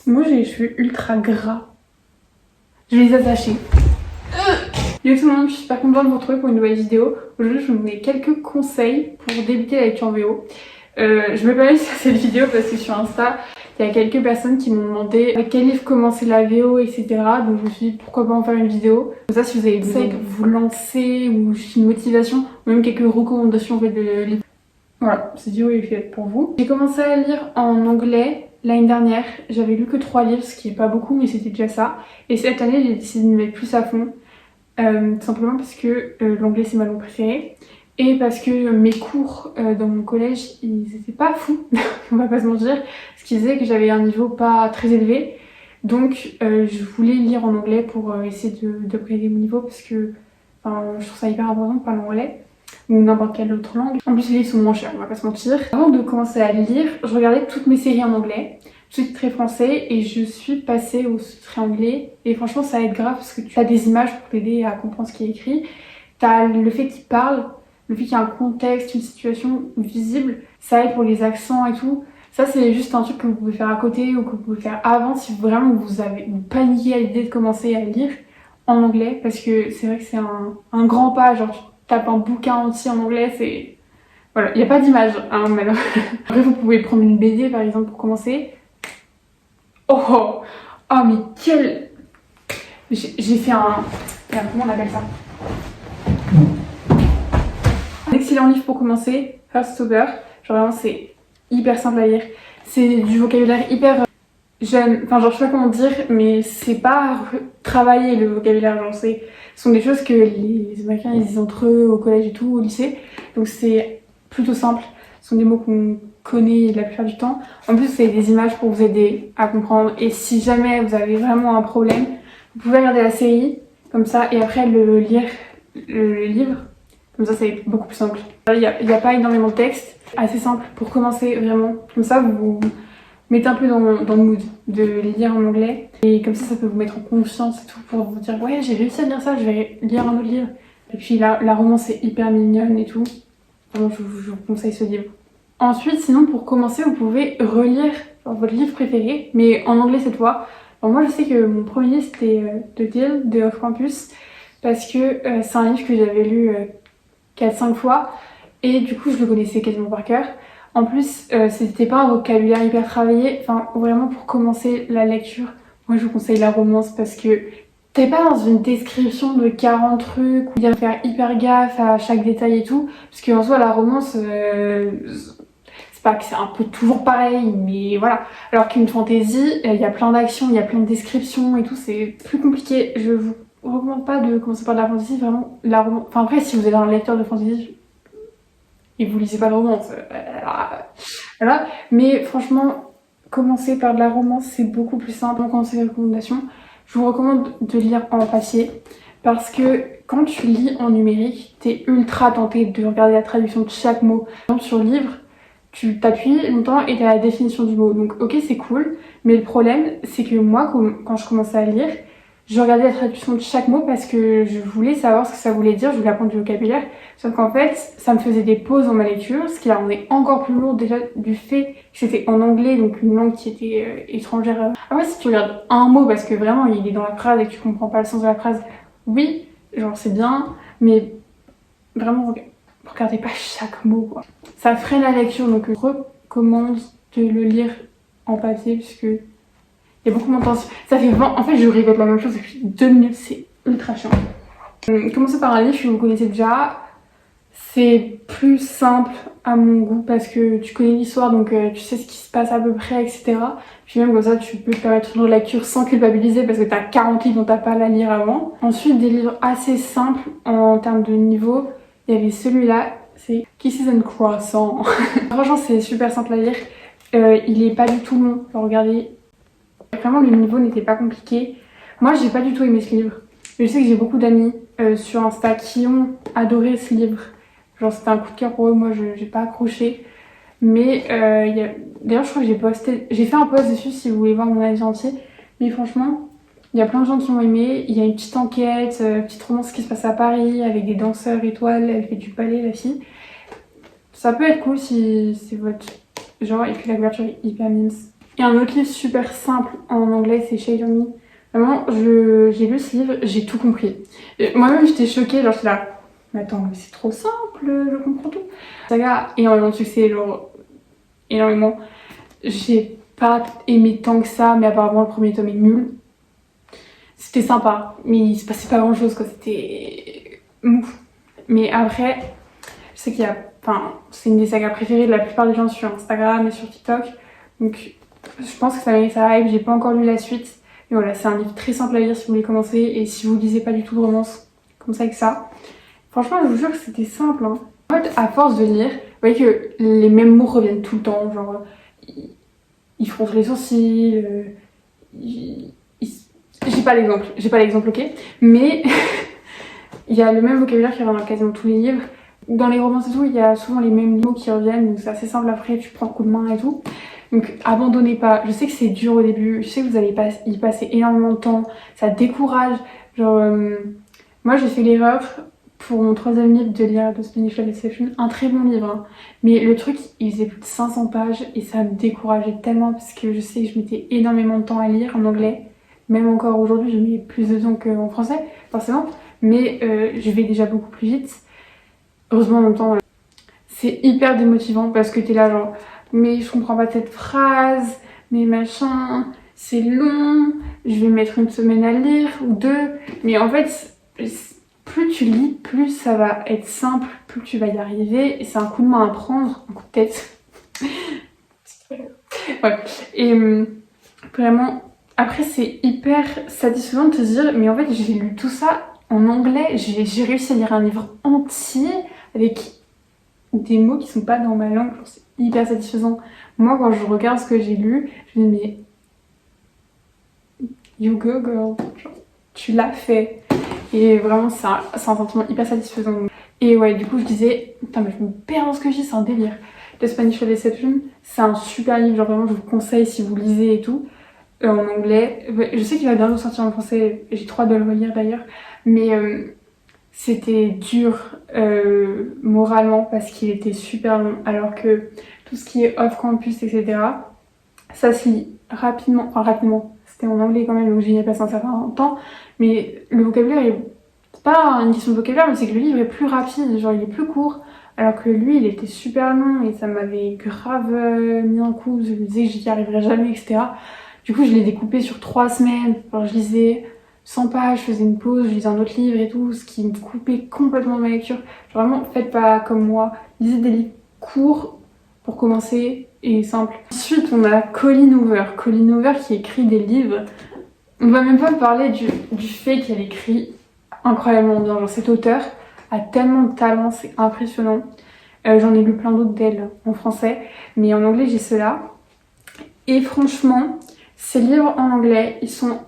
Moi j'ai les cheveux ultra gras. Je vais les attacher. Yo tout le monde, je suis super contente de vous retrouver pour une nouvelle vidéo. Aujourd'hui je vous donne quelques conseils pour débuter la lecture en VO. Je me permets de faire cette vidéo parce que sur Insta, il y a quelques personnes qui m'ont demandé avec quel livre commencer la VO, etc. Donc je me suis dit pourquoi pas en faire une vidéo. Comme ça, si vous avez des conseils pour vous lancer ou juste une motivation ou même quelques recommandations en fait, de livres. Voilà, cette vidéo est faite pour vous. J'ai commencé à lire en anglais l'année dernière. J'avais lu que 3 livres, ce qui est pas beaucoup, mais c'était déjà ça. Et cette année, j'ai décidé de me mettre plus à fond. Tout simplement parce que l'anglais c'est ma langue préférée. Et parce que mes cours dans mon collège, ils étaient pas fous, on va pas se mentir. Ce qui faisait que j'avais un niveau pas très élevé. Donc je voulais lire en anglais pour essayer d'upgrader mon niveau parce que je trouve ça hyper important de parler anglais ou n'importe quelle autre langue. En plus les livres sont moins chers, on va pas se mentir. Avant de commencer à lire, je regardais toutes mes séries en anglais, sous-titré français, et je suis passée au sous-titré anglais. Et franchement ça aide grave parce que tu as des images pour t'aider à comprendre ce qui est écrit. T'as le fait qu'il parle, le fait qu'il y a un contexte, une situation visible, ça aide pour les accents et tout. Ça c'est juste un truc que vous pouvez faire à côté ou que vous pouvez faire avant si vraiment vous paniquez à l'idée de commencer à lire en anglais, parce que c'est vrai que c'est un grand pas, genre tu tapes un bouquin entier en anglais, c'est... Voilà, il n'y a pas d'image, hein, malheureusement. Après vous pouvez prendre une BD par exemple pour commencer. Oh, mais quel... J'ai fait un... Comment on appelle ça? Un excellent livre pour commencer, Heartstopper. Genre vraiment c'est hyper simple à lire. C'est du vocabulaire hyper jeune. Enfin genre je sais pas comment dire, mais c'est pas travailler le vocabulaire. Genre ce sont des choses que les Américains ils disent entre eux au collège et tout, au lycée. Donc c'est plutôt simple. Ce sont des mots qu'on connaît la plupart du temps. En plus c'est des images pour vous aider à comprendre. Et si jamais vous avez vraiment un problème, vous pouvez regarder la série comme ça et après lire le livre. Comme ça c'est beaucoup plus simple. Il n'y a pas énormément de texte, assez simple pour commencer vraiment. Comme ça vous mettez un peu dans le mood de lire en anglais. Et comme ça peut vous mettre en confiance et tout pour vous dire ouais j'ai réussi à lire ça, je vais lire un autre livre. Et puis la romance est hyper mignonne et tout. Vraiment je vous conseille ce livre. Ensuite sinon pour commencer vous pouvez relire votre livre préféré, mais en anglais cette fois. Alors, moi je sais que mon premier c'était The Deal de Off Campus parce que c'est un livre que j'avais lu 4-5 fois et du coup je le connaissais quasiment par cœur. En plus c'était pas un vocabulaire hyper travaillé, enfin vraiment pour commencer la lecture, moi je vous conseille la romance parce que t'es pas dans une description de 40 trucs où il faut faire hyper gaffe à chaque détail et tout, parce qu'en soi la romance c'est pas que c'est un peu toujours pareil, mais voilà. Alors qu'une fantasy, il y a plein d'actions, il y a plein de descriptions et tout, c'est plus compliqué. Je vous recommande pas de commencer par de la fantasy, vraiment la romance. Enfin après si vous êtes un lecteur de fantasy et vous lisez pas de romance, voilà. Mais franchement, commencer par de la romance c'est beaucoup plus simple. Donc en ces recommandations, je vous recommande de lire en papier parce que quand tu lis en numérique, t'es ultra tenté de regarder la traduction de chaque mot. Par exemple sur le livre, tu t'appuies longtemps et t'as la définition du mot. Donc ok c'est cool, mais le problème c'est que moi quand je commençais à lire, je regardais la traduction de chaque mot parce que je voulais savoir ce que ça voulait dire, je voulais apprendre du vocabulaire. Sauf qu'en fait, ça me faisait des pauses dans ma lecture, ce qui la rendait encore plus lourde déjà du fait que c'était en anglais, donc une langue qui était étrangère. Après si tu regardes un mot parce que vraiment il est dans la phrase et que tu comprends pas le sens de la phrase, oui, genre c'est bien, mais vraiment regardez pas chaque mot quoi. Ça freine la lecture, donc je recommande de le lire en papier puisque il y a beaucoup moins de tension. Ça fait 20... En fait, je répète la même chose depuis 2 minutes, c'est ultra chiant. Commencer par un livre que vous connaissez déjà. C'est plus simple à mon goût parce que tu connais l'histoire, donc tu sais ce qui se passe à peu près, etc. Puis même comme ça, tu peux te permettre une lecture sans culpabiliser parce que t'as 40 livres dont t'as pas à la lire avant. Ensuite, des livres assez simples en termes de niveau. Il y avait celui-là, c'est Kisses and Croissants. Franchement, c'est super simple à lire. Il est pas du tout long. Regardez. Vraiment le niveau n'était pas compliqué. Moi j'ai pas du tout aimé ce livre. Je sais que j'ai beaucoup d'amis sur Insta qui ont adoré ce livre. Genre c'était un coup de cœur pour eux, moi j'ai pas accroché. Mais d'ailleurs je crois que j'ai fait un post dessus si vous voulez voir mon avis entier. Mais franchement, il y a plein de gens qui ont aimé. Il y a une petite enquête, petite romance qui se passe à Paris avec des danseurs étoiles, elle fait du ballet la fille. Ça peut être cool si c'est votre genre, et puis la couverture est hyper mince. Et un autre livre super simple en anglais, c'est Shade on Me. Vraiment, j'ai lu ce livre, j'ai tout compris. Moi-même, j'étais choquée, genre, j'étais là, mais attends, mais c'est trop simple, je comprends tout. La saga a énormément de succès, genre, énormément. J'ai pas aimé tant que ça, mais apparemment, le premier tome est nul. C'était sympa, mais il se passait pas grand-chose, quoi, c'était mou. Mais après, je sais qu'il y a... Enfin, c'est une des sagas préférées de la plupart des gens sur Instagram et sur TikTok. Donc, je pense que ça mérite sa hype. J'ai pas encore lu la suite. Mais voilà, c'est un livre très simple à lire si vous voulez commencer. Et si vous lisez pas du tout de romance, comme ça avec ça. Franchement, je vous jure que c'était simple. Hein. En fait, à force de lire, vous voyez que les mêmes mots reviennent tout le temps. Genre, ils froncent les sourcils. J'ai pas l'exemple, ok. Mais il y a le même vocabulaire qui revient dans quasiment tous les livres. Dans les romances et tout, il y a souvent les mêmes mots qui reviennent, donc c'est assez simple après, tu prends le coup de main et tout. Donc abandonnez pas, je sais que c'est dur au début, je sais que vous allez y passer énormément de temps, ça décourage. Genre, moi j'ai fait l'erreur pour mon troisième livre de lire The Spanish Love Deception, un très bon livre, hein. Mais le truc, il faisait plus de 500 pages et ça me décourageait tellement parce que je sais que je mettais énormément de temps à lire en anglais. Même encore aujourd'hui, je mets plus de temps qu'en français, forcément, mais je vais déjà beaucoup plus vite. Heureusement, en même temps, c'est hyper démotivant parce que t'es là genre, mais je comprends pas cette phrase, mais machin, c'est long, je vais mettre une semaine à lire ou deux. Mais en fait, plus tu lis, plus ça va être simple, plus tu vas y arriver. Et c'est un coup de main à prendre, un coup de tête. Ouais. Et vraiment, après, c'est hyper satisfaisant de te dire, mais en fait, j'ai lu tout ça en anglais, j'ai réussi à lire un livre entier avec des mots qui sont pas dans ma langue, c'est hyper satisfaisant. Moi, quand je regarde ce que j'ai lu, je me dis, mais you go girl, genre, tu l'as fait. Et vraiment, c'est un sentiment hyper satisfaisant. Et ouais, du coup, je disais, putain, mais je me perds dans ce que je dis, c'est un délire. The Spanish Love Deception, c'est un super livre, genre vraiment, je vous conseille si vous lisez et tout. En anglais, je sais qu'il va bientôt sortir en français, j'ai trop hâte de le relire d'ailleurs, mais c'était dur moralement parce qu'il était super long, alors que tout ce qui est off-campus, etc., ça se lit rapidement, enfin rapidement, c'était en anglais quand même, donc j'y ai passé un certain temps, mais le vocabulaire est c'est pas une question de vocabulaire, mais c'est que le livre est plus rapide, genre il est plus court, alors que lui il était super long et ça m'avait grave mis un coup, je me disais que j'y arriverais jamais, etc. Du coup je l'ai découpé sur 3 semaines, genre je lisais 100 pages, je faisais une pause, je lisais un autre livre et tout, ce qui me coupait complètement de ma lecture. Genre vraiment, faites pas comme moi, lisez des livres courts pour commencer et simple. Ensuite, on a Colleen Hoover. Colleen Hoover qui écrit des livres. On va même pas parler du fait qu'elle écrit incroyablement bien. Genre cet auteur a tellement de talent, c'est impressionnant. J'en ai lu plein d'autres d'elle en français, mais en anglais j'ai ceux-là. Et franchement, ces livres en anglais, ils sont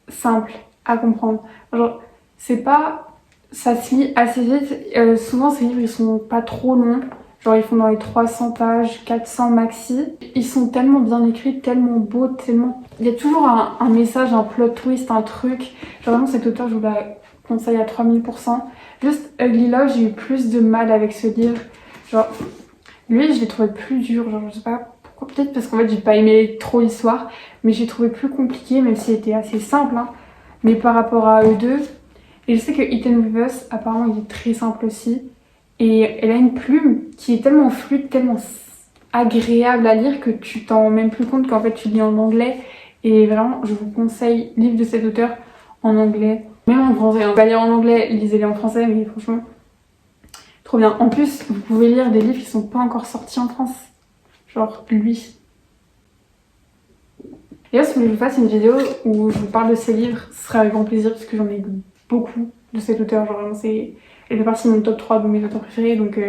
simples à comprendre. Genre, c'est pas... Ça se lit assez vite. Souvent, ces livres, ils sont pas trop longs. Genre, ils font dans les 300 pages, 400 maxi. Ils sont tellement bien écrits, tellement beaux, tellement... Il y a toujours un message, un plot twist, un truc. Genre, vraiment, cet auteur, je vous la conseille à 3000%. Juste, Ugly Love, j'ai eu plus de mal avec ce livre. Genre, lui, je l'ai trouvé plus dur. Genre, je sais pas pourquoi. Peut-être parce qu'en fait, j'ai pas aimé trop l'histoire. Mais j'ai trouvé plus compliqué, même s'il était assez simple, hein. Mais par rapport à eux deux, et je sais que Eaten With Us, apparemment, il est très simple aussi. Et elle a une plume qui est tellement fluide, tellement agréable à lire que tu t'en rends même plus compte qu'en fait tu lis en anglais. Et vraiment, je vous conseille livre de cet auteur en anglais. Même en français, on va lire en anglais, lisez-les en français, mais franchement, trop bien. En plus, vous pouvez lire des livres qui sont pas encore sortis en France. Genre lui. Et là, si vous voulez que je vous fasse une vidéo où je vous parle de ces livres, ce sera avec grand plaisir parce que j'en ai lu beaucoup de cet auteur. Genre vraiment, elle fait partie de mon top 3 de mes auteurs préférés. Donc,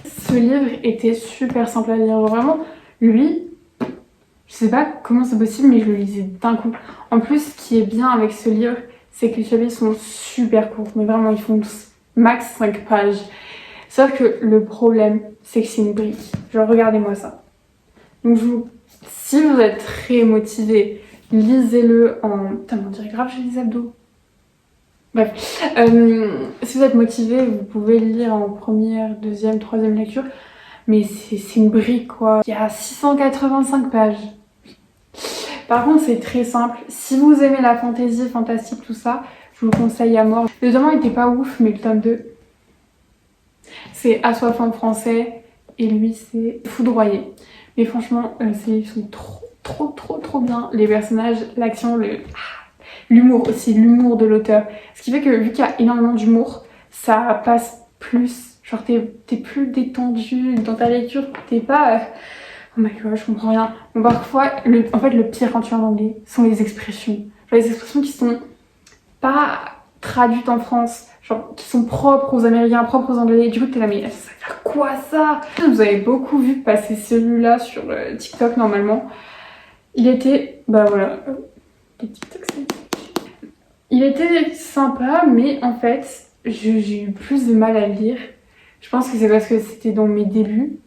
ce livre était super simple à lire. Genre vraiment, lui, je sais pas comment c'est possible, mais je le lisais d'un coup. En plus, ce qui est bien avec ce livre, c'est que les chapitres sont super courts. Mais vraiment, ils font max 5 pages. Sauf que le problème, c'est que c'est une brique. Genre, regardez-moi ça. Donc, si vous êtes très motivé, lisez-le en... Putain, mais on dirait grave, j'ai des abdos. Bref, si vous êtes motivé, vous pouvez le lire en première, deuxième, troisième lecture. mais c'est une brique quoi. Il y a 685 pages. Par contre, c'est très simple. Si vous aimez la fantasy, fantastique, tout ça, je vous le conseille à mort. Le tome 1 était pas ouf, mais le tome 2, c'est Assoiffant français. Et lui, c'est Foudroyé. Mais franchement, ces livres sont trop bien. Les personnages, l'action, l'humour aussi, l'humour de l'auteur. Ce qui fait que vu qu'il y a énormément d'humour, ça passe plus. Genre, t'es plus détendu dans ta lecture. T'es pas... Oh my god, je comprends rien. Bon, parfois, en fait, le pire quand tu es en anglais sont les expressions. Genre, les expressions qui sont pas traduites en France, genre, qui sont propres aux Américains, propres aux Anglais. Du coup, t'es là, mais ça veut dire quoi ça? Vous avez beaucoup vu passer celui-là sur TikTok normalement. Il était, bah voilà, les TikTok, il était sympa, mais en fait, j'ai eu plus de mal à le lire. Je pense que c'est parce que c'était dans mes débuts.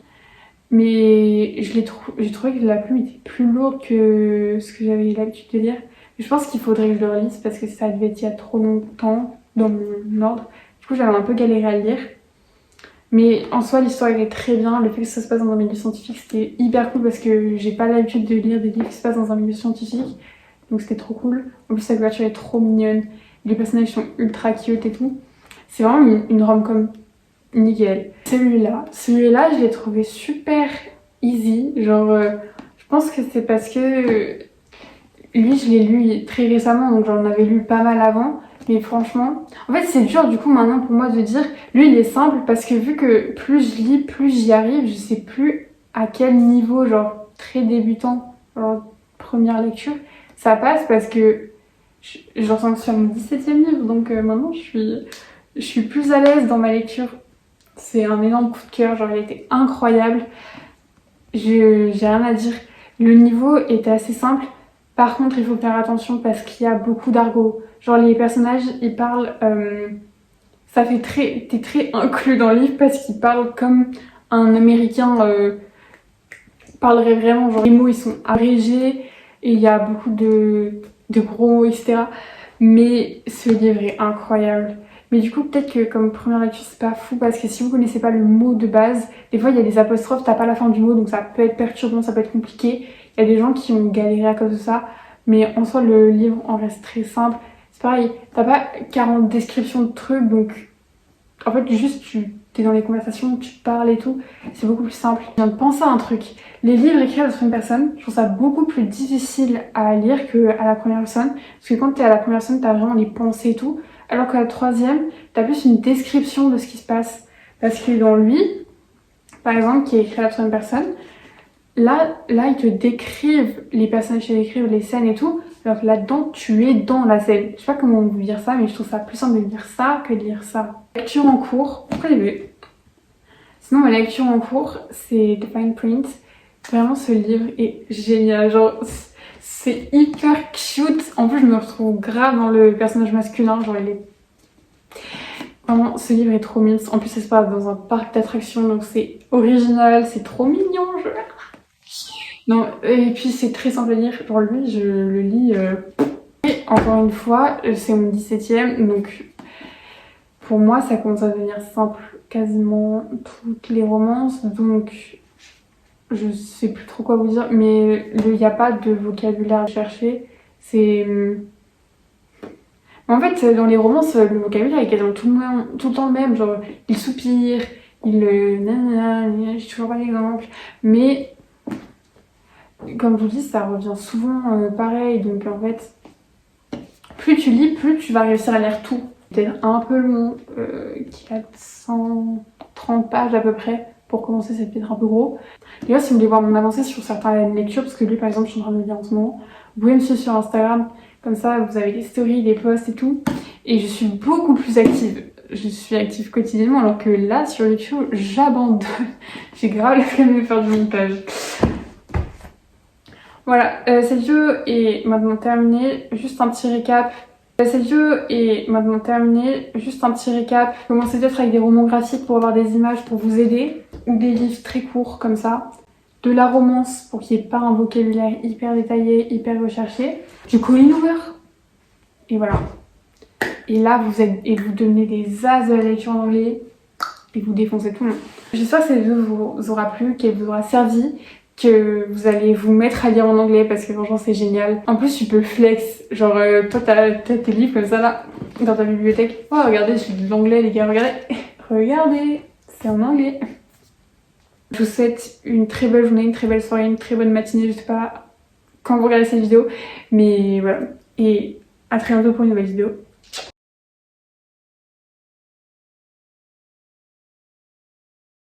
Mais j'ai trouvé que la plume était plus lourde que ce que j'avais l'habitude de lire. Mais je pense qu'il faudrait que je le relise parce que ça devait être il y a trop longtemps dans mon ordre. Du coup, j'avais un peu galéré à le lire. Mais en soi, l'histoire est très bien. Le fait que ça se passe dans un milieu scientifique, c'était hyper cool parce que j'ai pas l'habitude de lire des livres qui se passent dans un milieu scientifique. Donc c'était trop cool. En plus, la couverture est trop mignonne. Les personnages sont ultra cute et tout. C'est vraiment une rom-com nickel. Celui-là, je l'ai trouvé super easy. Genre, je pense que c'est parce que lui, je l'ai lu très récemment, donc j'en avais lu pas mal avant. Mais franchement, en fait, c'est dur du coup maintenant pour moi de dire, lui, il est simple parce que vu que plus je lis, plus j'y arrive, je sais plus à quel niveau, genre très débutant, genre première lecture, ça passe parce que j'en sens sur mon 17e livre, donc maintenant je suis plus à l'aise dans ma lecture. C'est un énorme coup de cœur, genre il était incroyable. J'ai rien à dire. Le niveau était assez simple. Par contre, il faut faire attention parce qu'il y a beaucoup d'argot. Genre les personnages, ils parlent... ça fait t'es très inclus dans le livre parce qu'ils parlent comme un Américain parlerait vraiment. Genre les mots, ils sont abrégés et il y a beaucoup de gros mots, etc. Mais ce livre est incroyable. Mais du coup, peut-être que comme première lecture, c'est pas fou parce que si vous connaissez pas le mot de base, des fois il y a des apostrophes, t'as pas la fin du mot, donc ça peut être perturbant, ça peut être compliqué. Il y a des gens qui ont galéré à cause de ça, mais en soi, le livre en reste très simple. C'est pareil, t'as pas 40 descriptions de trucs, donc en fait, juste t'es dans les conversations, tu parles et tout, c'est beaucoup plus simple. Je viens de penser à un truc. Les livres écrits à la troisième personne, je trouve ça beaucoup plus difficile à lire qu'à la première personne, parce que quand t'es à la première personne, t'as vraiment les pensées et tout. Alors qu'à la troisième, t'as plus une description de ce qui se passe. Parce que dans lui, par exemple, qui est écrit à la troisième personne, là, ils te décrivent les personnages, ils te décrivent les scènes et tout. Alors que là-dedans, tu es dans la scène. Je sais pas comment on veut dire ça, mais je trouve ça plus simple de lire ça que de lire ça. Lecture en cours, très début. Sinon, ma lecture en cours, c'est The Fine Print. Vraiment, ce livre est génial. Genre, c'est hyper cute. En plus, je me retrouve grave dans le personnage masculin. Genre, il est... Vraiment, ce livre est trop mignon. En plus, ça se passe dans un parc d'attractions, donc c'est original, c'est trop mignon. Non, et puis c'est très simple à lire. Genre, lui, je le lis... Et encore une fois, c'est mon 17e, donc pour moi, ça commence à devenir simple quasiment toutes les romances. Donc, je sais plus trop quoi vous dire, mais il n'y a pas de vocabulaire à chercher. C'est... En fait, dans les romances, le vocabulaire est quasiment tout le temps le même. Genre, il soupire, il... nanana, j'ai toujours pas d'exemple. Mais, comme je vous dis, ça revient souvent pareil. Donc, en fait, plus tu lis, plus tu vas réussir à lire tout. Peut-être un peu long, qui a 130 pages à peu près. Pour commencer, c'est peut-être un peu gros. D'ailleurs, si vous voulez voir mon avancée sur certaines lectures, parce que lui, par exemple, je suis en train de le lire en ce moment, vous pouvez me suivre sur Instagram. Comme ça, vous avez les stories, les posts et tout. Et je suis beaucoup plus active. Je suis active quotidiennement, alors que là, sur YouTube, j'abandonne. J'ai grave la flemme de faire du montage. Voilà, cette vidéo est maintenant terminée. Juste un petit récap. Cette vidéo est maintenant terminée. Juste un petit récap. Commencez peut-être avec des romans graphiques pour avoir des images pour vous aider. Ou des livres très courts comme ça. De la romance pour qu'il n'y ait pas un vocabulaire hyper détaillé, hyper recherché. Du calling over. Et voilà. Et là, vous devenez des as de la lecture en anglais. et vous défoncez tout le monde. J'espère que cette vidéo vous aura plu, qu'elle vous aura servi, que vous allez vous mettre à lire en anglais parce que franchement c'est génial. En plus tu peux flex, genre toi t'as tes livres comme ça là dans ta bibliothèque. Oh regardez, je suis de l'anglais les gars, regardez. Regardez, c'est en anglais. Je vous souhaite une très belle journée, une très belle soirée, une très bonne matinée, je sais pas quand vous regardez cette vidéo, mais voilà. Et à très bientôt pour une nouvelle vidéo.